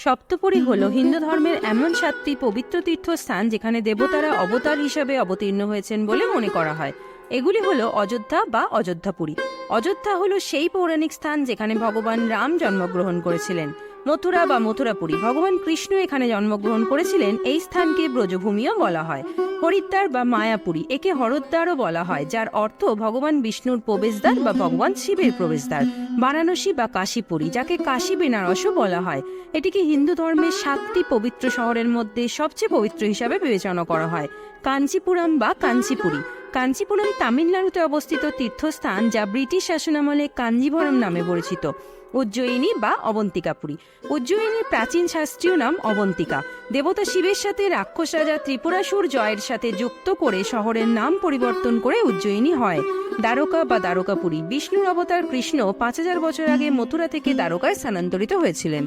সপ্তপুরী হল হিন্দু ধর্মের এমন 7টি পবিত্র তীর্থস্থান যেখানে দেবতারা অবতার হিসাবে অবতীর্ণ হয়েছেন বলে মনে করা হয়। এগুলি হলো অযোধ্যা বা অযোধ্যাপুরী। অযোধ্যা হলো সেই পৌরাণিক স্থান যেখানে ভগবান রাম জন্মগ্রহণ করেছিলেন। মথুরা বা মথুরাপুরী, ভগবান কৃষ্ণ এখানে জন্মগ্রহণ করেছিলেন। এই স্থানকে ব্রজভূমিও বলা হয়। হরিদ্বার বা মায়াপুরী, একে হরদ্বারও বলা হয়, যার অর্থ ভগবান বিষ্ণুর প্রবেশদ্বার বা ভগবান শিবের প্রবেশদ্বার। বারাণসী বা কাশীপুরী, যাকে কাশী বেনারসও বলা হয়, এটিকে হিন্দু ধর্মের 7টি পবিত্র শহরের মধ্যে সবচেয়ে পবিত্র হিসাবে বিবেচনা করা হয়। কাঞ্চিপুরম বা কাঞ্চিপুরী, কাঞ্চিপুরম তামিলনাড়ুতে অবস্থিত তীর্থস্থান যা ব্রিটিশ শাসনামলে কাঞ্জিভরম নামে পরিচিত। উজ্জয়িনী বা অবন্তিকাপুরী, উজ্জয়িনীর প্রাচীন শাস্ত্রীয় নাম অবন্তিকা। দেবতা শিবের সাথে রাক্ষস রাজা ত্রিপুরাসুর জয়ের সাথে যুক্ত করে শহরের নাম পরিবর্তন করে উজ্জয়িনী হয়। দ্বারকা বা দ্বারকাপুরী, বিষ্ণুর অবতার কৃষ্ণ 5000 বছর আগে মথুরা থেকে দ্বারকায় স্থানান্তরিত হয়েছিলেন।